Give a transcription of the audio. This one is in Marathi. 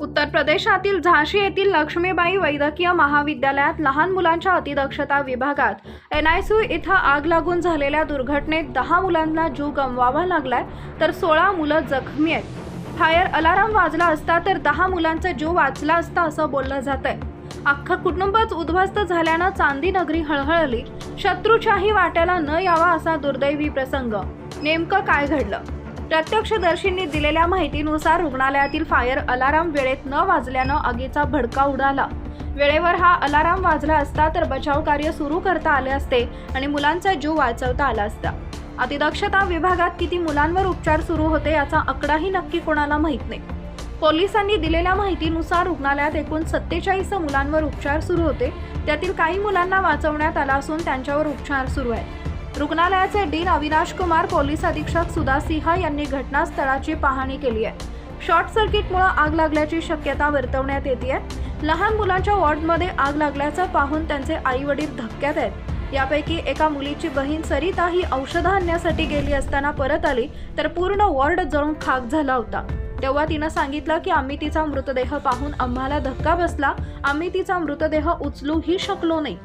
उत्तर प्रदेशातील झाशी येथील लक्ष्मीबाई वैद्यकीय महाविद्यालयात लहान मुलांच्या अतिदक्षता विभागात NICU इथं आग लागून झालेल्या दुर्घटनेत 10 मुलांना जीव गमवावा लागलाय तर 16 मुलं जखमी आहेत। फायर अलार्म वाजला असता तर 10 मुलांचा जीव वाचला असता असं बोललं जातंय। अख्खं कुटुंबच उद्ध्वस्त झाल्यानं चांदी नगरी हळहळली। शत्रूच्याही वाट्याला न यावा असा दुर्दैवी प्रसंग। नेमकं काय घडलं? प्रत्यक्षदर्शींनी दिलेल्या माहितीनुसार रुग्णालयातील फायर अलार्म वेळेत न वाजल्यानं आगीचा भडका उडाला। वेळेवर हा अलार्म वाजला असता तर बचाव कार्य सुरू करता आले असते आणि मुलांचा जीव वाचवता आला असता। अतिदक्षता विभागात किती मुलांवर उपचार सुरू होते याचा आकडाही नक्की कोणाला माहित नाही। पोलिसांनी दिलेल्या माहितीनुसार रुग्णालयात एकूण 47 मुलांवर उपचार सुरू होते। त्यातील काही मुलांना वाचवण्यात आला असून त्यांच्यावर उपचार सुरू आहेत। रुग्णालयाचे डीन अविनाश कुमार, पोलीस अधीक्षक सुधा सिंह यांनी घटनास्थळाची पाहणी केली आहे। शॉर्ट सर्किटमुळे आग लागल्याची शक्यता वर्तवण्यात येते। लहान मुलांच्या वॉर्डमध्ये आग लागल्याचं पाहून त्यांचे आई वडील धक्क्यात आहेत। यापैकी एका मुलीची बहीण सरिता ही औषधं आणण्यासाठी गेली असताना परत आली तर पूर्ण वॉर्ड जळून खाक झाला होता। तेव्हा तिनं सांगितलं की आम्ही तिचा मृतदेह पाहून आम्हाला धक्का बसला, आम्ही तिचा मृतदेह उचलूही शकलो नाही।